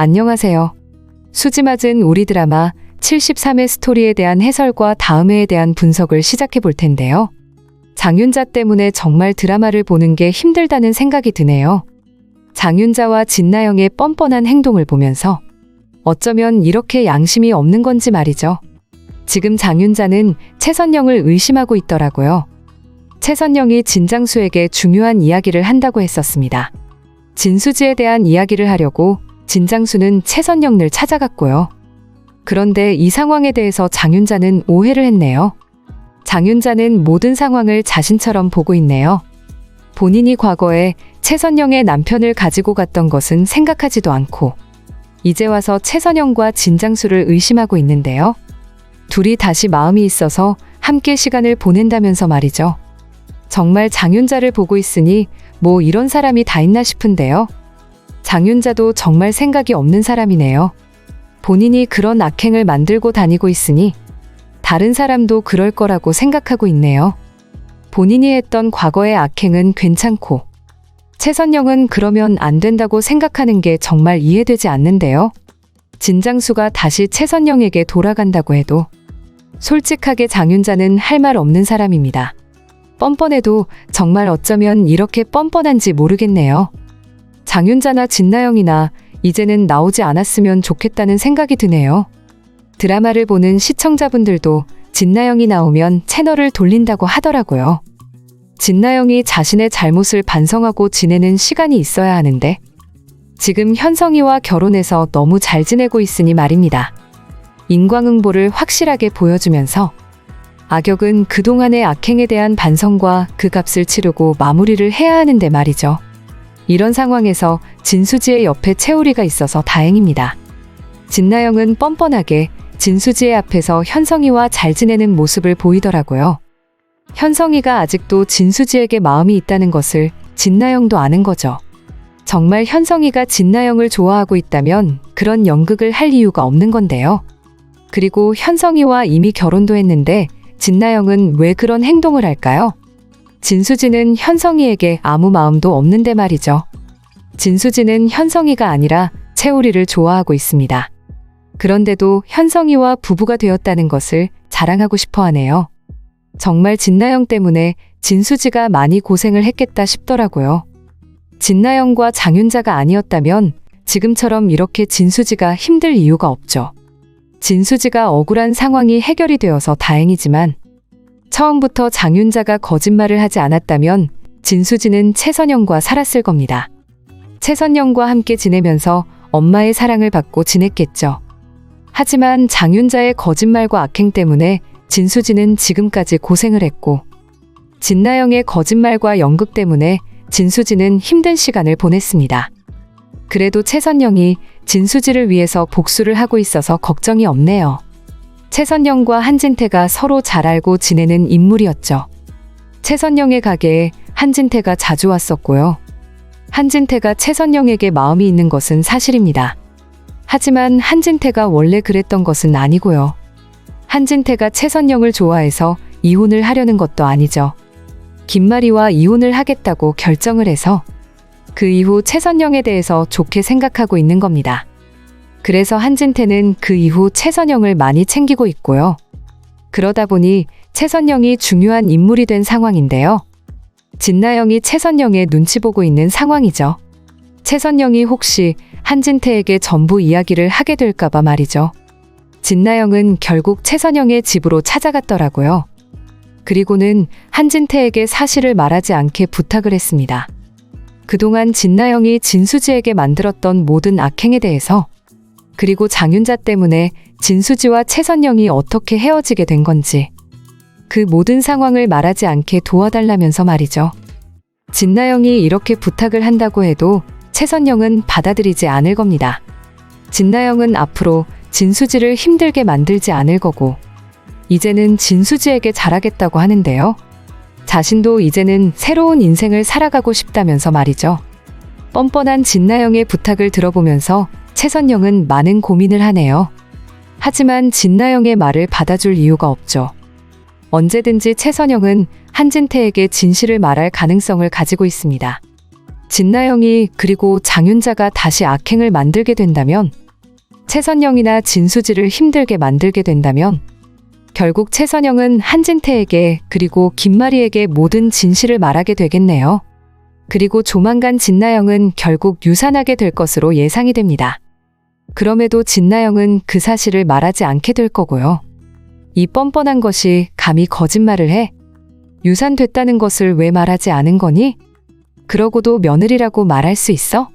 안녕하세요. 수지 맞은 우리 드라마 73회 스토리에 대한 해설과 다음 회에 대한 분석을 시작해 볼 텐데요. 장윤자 때문에 정말 드라마를 보는 게 힘들다는 생각이 드네요. 장윤자와 진나영의 뻔뻔한 행동을 보면서 어쩌면 이렇게 양심이 없는 건지 말이죠. 지금 장윤자는 최선영을 의심하고 있더라고요. 최선영이 진장수에게 중요한 이야기를 한다고 했었습니다. 진수지에 대한 이야기를 하려고 진장수는 최선영을 찾아갔고요. 그런데 이 상황에 대해서 장윤자는 오해를 했네요. 장윤자는 모든 상황을 자신처럼 보고 있네요. 본인이 과거에 최선영의 남편을 가지고 갔던 것은 생각하지도 않고 이제 와서 최선영과 진장수를 의심하고 있는데요. 둘이 다시 마음이 있어서 함께 시간을 보낸다면서 말이죠. 정말 장윤자를 보고 있으니 뭐 이런 사람이 다 있나 싶은데요. 장윤자도 정말 생각이 없는 사람이네요. 본인이 그런 악행을 만들고 다니고 있으니 다른 사람도 그럴 거라고 생각하고 있네요. 본인이 했던 과거의 악행은 괜찮고 최선영은 그러면 안 된다고 생각하는 게 정말 이해되지 않는데요. 진장수가 다시 최선영에게 돌아간다고 해도 솔직하게 장윤자는 할 말 없는 사람입니다. 뻔뻔해도 정말 어쩌면 이렇게 뻔뻔한지 모르겠네요. 장윤자나 진나영이나 이제는 나오지 않았으면 좋겠다는 생각이 드네요. 드라마를 보는 시청자분들도 진나영이 나오면 채널을 돌린다고 하더라고요. 진나영이 자신의 잘못을 반성하고 지내는 시간이 있어야 하는데 지금 현성이와 결혼해서 너무 잘 지내고 있으니 말입니다. 인과응보를 확실하게 보여주면서 악역은 그동안의 악행에 대한 반성과 그 값을 치르고 마무리를 해야 하는데 말이죠. 이런 상황에서 진수지의 옆에 채우리가 있어서 다행입니다. 진나영은 뻔뻔하게 진수지의 앞에서 현성이와 잘 지내는 모습을 보이더라고요. 현성이가 아직도 진수지에게 마음이 있다는 것을 진나영도 아는 거죠. 정말 현성이가 진나영을 좋아하고 있다면 그런 연극을 할 이유가 없는 건데요. 그리고 현성이와 이미 결혼도 했는데 진나영은 왜 그런 행동을 할까요? 진수지는 현성이에게 아무 마음도 없는데 말이죠. 진수지는 현성이가 아니라 채우리를 좋아하고 있습니다. 그런데도 현성이와 부부가 되었다는 것을 자랑하고 싶어 하네요. 정말 진나영 때문에 진수지가 많이 고생을 했겠다 싶더라고요. 진나영과 장윤자가 아니었다면 지금처럼 이렇게 진수지가 힘들 이유가 없죠. 진수지가 억울한 상황이 해결이 되어서 다행이지만 처음부터 장윤자가 거짓말을 하지 않았다면 진수지는 최선영과 살았을 겁니다. 최선영과 함께 지내면서 엄마의 사랑을 받고 지냈겠죠. 하지만 장윤자의 거짓말과 악행 때문에 진수지는 지금까지 고생을 했고 진나영의 거짓말과 연극 때문에 진수지는 힘든 시간을 보냈습니다. 그래도 최선영이 진수지를 위해서 복수를 하고 있어서 걱정이 없네요. 최선영과 한진태가 서로 잘 알고 지내는 인물이었죠. 최선영의 가게에 한진태가 자주 왔었고요. 한진태가 최선영에게 마음이 있는 것은 사실입니다. 하지만 한진태가 원래 그랬던 것은 아니고요. 한진태가 최선영을 좋아해서 이혼을 하려는 것도 아니죠. 김마리와 이혼을 하겠다고 결정을 해서 그 이후 최선영에 대해서 좋게 생각하고 있는 겁니다. 그래서 한진태는 그 이후 최선영을 많이 챙기고 있고요. 그러다 보니 최선영이 중요한 인물이 된 상황인데요. 진나영이 최선영의 눈치 보고 있는 상황이죠. 최선영이 혹시 한진태에게 전부 이야기를 하게 될까봐 말이죠. 진나영은 결국 최선영의 집으로 찾아갔더라고요. 그리고는 한진태에게 사실을 말하지 않게 부탁을 했습니다. 그동안 진나영이 진수지에게 만들었던 모든 악행에 대해서 그리고 장윤자 때문에 진수지와 최선영이 어떻게 헤어지게 된 건지 그 모든 상황을 말하지 않게 도와달라면서 말이죠. 진나영이 이렇게 부탁을 한다고 해도 최선영은 받아들이지 않을 겁니다. 진나영은 앞으로 진수지를 힘들게 만들지 않을 거고 이제는 진수지에게 잘하겠다고 하는데요. 자신도 이제는 새로운 인생을 살아가고 싶다면서 말이죠. 뻔뻔한 진나영의 부탁을 들어보면서 최선영은 많은 고민을 하네요. 하지만 진나영의 말을 받아줄 이유가 없죠. 언제든지 최선영은 한진태에게 진실을 말할 가능성을 가지고 있습니다. 진나영이 그리고 장윤자가 다시 악행을 만들게 된다면, 최선영이나 진수지를 힘들게 만들게 된다면 결국 최선영은 한진태에게 그리고 김마리에게 모든 진실을 말하게 되겠네요. 그리고 조만간 진나영은 결국 유산하게 될 것으로 예상이 됩니다. 그럼에도 진나영은 그 사실을 말하지 않게 될 거고요. 이 뻔뻔한 것이 감히 거짓말을 해? 유산됐다는 것을 왜 말하지 않은 거니? 그러고도 며느리라고 말할 수 있어?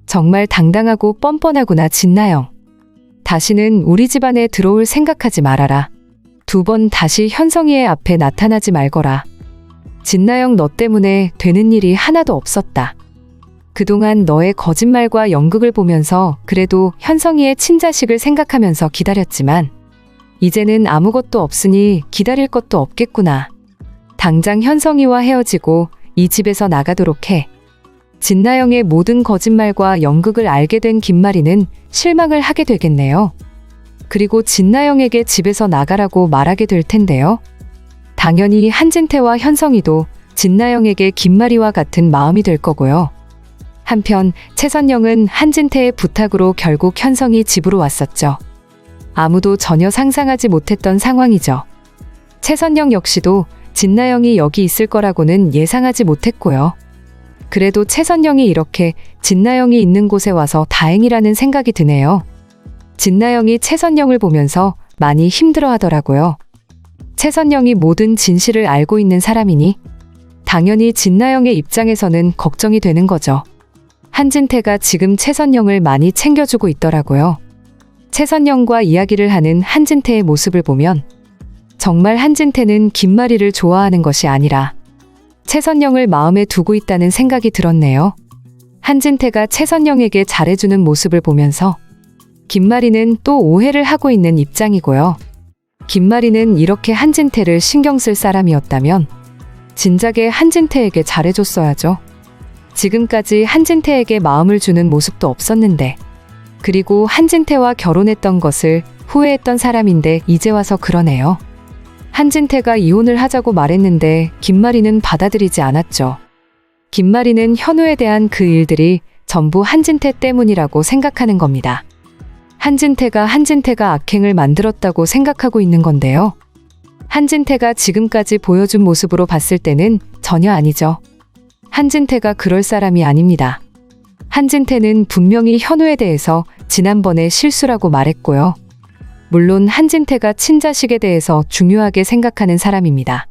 정말 당당하고 뻔뻔하구나, 진나영. 다시는 우리 집안에 들어올 생각하지 말아라. 2번 다시 현성이의 앞에 나타나지 말거라. 진나영, 너 때문에 되는 일이 하나도 없었다. 그동안 너의 거짓말과 연극을 보면서 그래도 현성이의 친자식을 생각하면서 기다렸지만 이제는 아무것도 없으니 기다릴 것도 없겠구나. 당장 현성이와 헤어지고 이 집에서 나가도록 해. 진나영의 모든 거짓말과 연극을 알게 된 김마리는 실망을 하게 되겠네요. 그리고 진나영에게 집에서 나가라고 말하게 될 텐데요. 당연히 한진태와 현성이도 진나영에게 김마리와 같은 마음이 될 거고요. 한편 최선영은 한진태의 부탁으로 결국 현성이 집으로 왔었죠. 아무도 전혀 상상하지 못했던 상황이죠. 최선영 역시도 진나영이 여기 있을 거라고는 예상하지 못했고요. 그래도 최선영이 이렇게 진나영이 있는 곳에 와서 다행이라는 생각이 드네요. 진나영이 최선영을 보면서 많이 힘들어 하더라고요. 최선영이 모든 진실을 알고 있는 사람이니 당연히 진나영의 입장에서는 걱정이 되는 거죠. 한진태가 지금 최선영을 많이 챙겨주고 있더라고요. 최선영과 이야기를 하는 한진태의 모습을 보면 정말 한진태는 김마리를 좋아하는 것이 아니라 최선영을 마음에 두고 있다는 생각이 들었네요. 한진태가 최선영에게 잘해주는 모습을 보면서 김마리는 또 오해를 하고 있는 입장이고요. 김마리는 이렇게 한진태를 신경 쓸 사람이었다면 진작에 한진태에게 잘해줬어야죠. 지금까지 한진태에게 마음을 주는 모습도 없었는데, 그리고 한진태와 결혼했던 것을 후회했던 사람인데 이제 와서 그러네요. 한진태가 이혼을 하자고 말했는데 김마리는 받아들이지 않았죠. 김마리는 현우에 대한 그 일들이 전부 한진태 때문이라고 생각하는 겁니다. 한진태가 악행을 만들었다고 생각하고 있는 건데요. 한진태가 지금까지 보여준 모습으로 봤을 때는 전혀 아니죠. 한진태가 그럴 사람이 아닙니다. 한진태는 분명히 현우에 대해서 지난번에 실수라고 말했고요. 물론 한진태가 친자식에 대해서 중요하게 생각하는 사람입니다.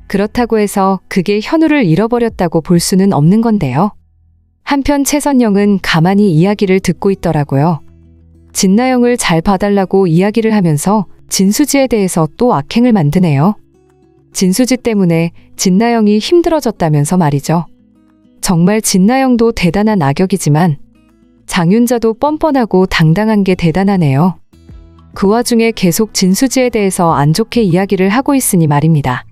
그렇다고 해서 그게 현우를 잃어버렸다고 볼 수는 없는 건데요. 한편 최선영은 가만히 이야기를 듣고 있더라고요. 진나영을 잘 봐달라고 이야기를 하면서 진수지에 대해서 또 악행을 만드네요. 진수지 때문에 진나영이 힘들어졌다면서 말이죠. 정말 진나영도 대단한 악역이지만 장윤자도 뻔뻔하고 당당한 게 대단하네요. 그 와중에 계속 진수지에 대해서 안 좋게 이야기를 하고 있으니 말입니다.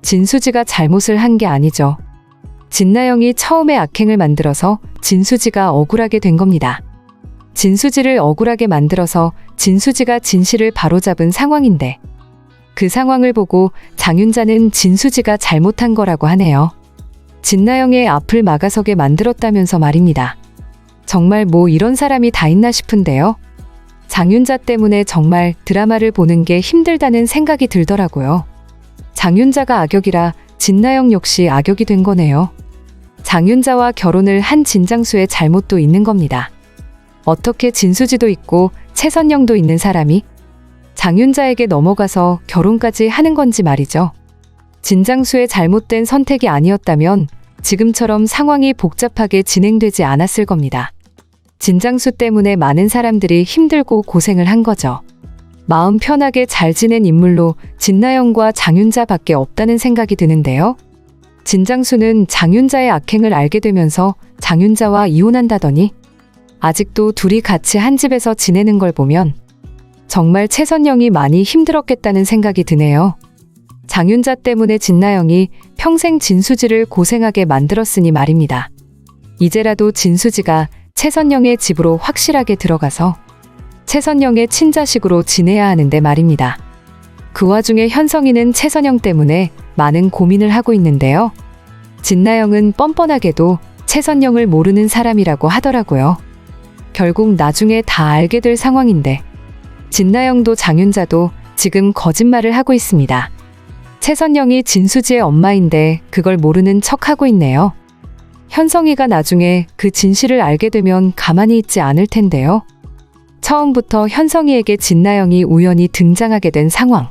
진수지가 잘못을 한 게 아니죠. 진나영이 처음에 악행을 만들어서 진수지가 억울하게 된 겁니다. 진수지를 억울하게 만들어서 진수지가 진실을 바로잡은 상황인데 그 상황을 보고 장윤자는 진수지가 잘못한 거라고 하네요. 진나영의 앞을 막아서게 만들었다면서 말입니다. 정말 뭐 이런 사람이 다 있나 싶은데요. 장윤자 때문에 정말 드라마를 보는 게 힘들다는 생각이 들더라고요. 장윤자가 악역이라 진나영 역시 악역이 된 거네요. 장윤자와 결혼을 한 진장수의 잘못도 있는 겁니다. 어떻게 진수지도 있고 최선영도 있는 사람이 장윤자에게 넘어가서 결혼까지 하는 건지 말이죠. 진장수의 잘못된 선택이 아니었다면 지금처럼 상황이 복잡하게 진행되지 않았을 겁니다. 진장수 때문에 많은 사람들이 힘들고 고생을 한 거죠. 마음 편하게 잘 지낸 인물로 진나영과 장윤자밖에 없다는 생각이 드는데요. 진장수는 장윤자의 악행을 알게 되면서 장윤자와 이혼한다더니 아직도 둘이 같이 한 집에서 지내는 걸 보면 정말 최선영이 많이 힘들었겠다는 생각이 드네요. 장윤자 때문에 진나영이 평생 진수지를 고생하게 만들었으니 말입니다. 이제라도 진수지가 최선영의 집으로 확실하게 들어가서 최선영의 친자식으로 지내야 하는데 말입니다. 그 와중에 현성이는 최선영 때문에 많은 고민을 하고 있는데요. 진나영은 뻔뻔하게도 최선영을 모르는 사람이라고 하더라고요. 결국 나중에 다 알게 될 상황인데 진나영도 장윤자도 지금 거짓말을 하고 있습니다. 최선영이 진수지의 엄마인데 그걸 모르는 척하고 있네요. 현성이가 나중에 그 진실을 알게 되면 가만히 있지 않을 텐데요. 처음부터 현성이에게 진나영이 우연히 등장하게 된 상황,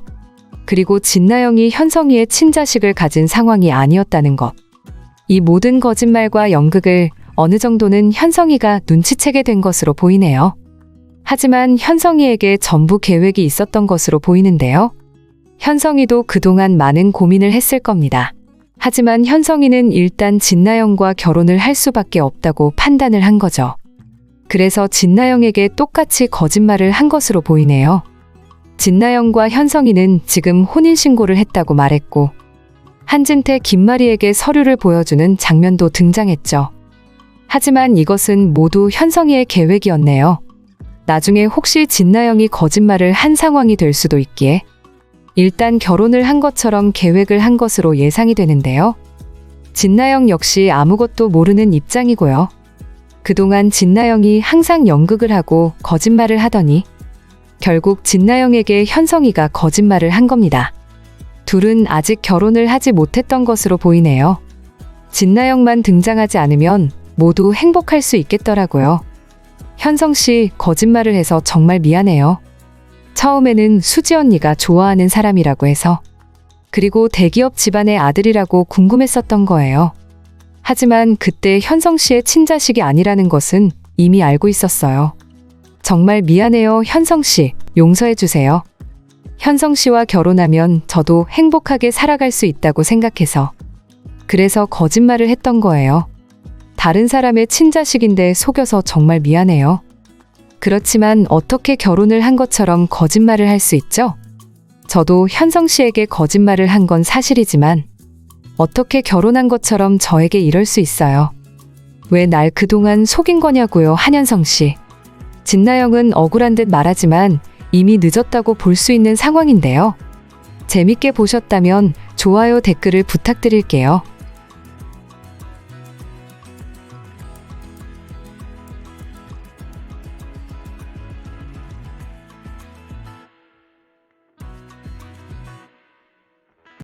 그리고 진나영이 현성이의 친자식을 가진 상황이 아니었다는 것. 이 모든 거짓말과 연극을 어느 정도는 현성이가 눈치채게 된 것으로 보이네요. 하지만 현성이에게 전부 계획이 있었던 것으로 보이는데요. 현성이도 그동안 많은 고민을 했을 겁니다. 하지만 현성이는 일단 진나영과 결혼을 할 수밖에 없다고 판단을 한 거죠. 그래서 진나영에게 똑같이 거짓말을 한 것으로 보이네요. 진나영과 현성이는 지금 혼인신고를 했다고 말했고 한진태 김마리에게 서류를 보여주는 장면도 등장했죠. 하지만 이것은 모두 현성이의 계획이었네요. 나중에 혹시 진나영이 거짓말을 한 상황이 될 수도 있기에 일단 결혼을 한 것처럼 계획을 한 것으로 예상이 되는데요. 진나영 역시 아무것도 모르는 입장이고요. 그동안 진나영이 항상 연극을 하고 거짓말을 하더니 결국 진나영에게 현성이가 거짓말을 한 겁니다. 둘은 아직 결혼을 하지 못했던 것으로 보이네요. 진나영만 등장하지 않으면 모두 행복할 수 있겠더라고요. 현성 씨, 거짓말을 해서 정말 미안해요. 처음에는 수지 언니가 좋아하는 사람이라고 해서, 그리고 대기업 집안의 아들이라고 궁금했었던 거예요. 하지만 그때 현성 씨의 친자식이 아니라는 것은 이미 알고 있었어요. 정말 미안해요, 현성 씨. 용서해 주세요. 현성 씨와 결혼하면 저도 행복하게 살아갈 수 있다고 생각해서. 그래서 거짓말을 했던 거예요. 다른 사람의 친자식인데 속여서 정말 미안해요. 그렇지만 어떻게 결혼을 한 것처럼 거짓말을 할 수 있죠? 저도 현성 씨에게 거짓말을 한 건 사실이지만 어떻게 결혼한 것처럼 저에게 이럴 수 있어요? 왜 날 그동안 속인 거냐고요, 한현성 씨. 진나영은 억울한 듯 말하지만 이미 늦었다고 볼 수 있는 상황인데요. 재밌게 보셨다면 좋아요, 댓글을 부탁드릴게요.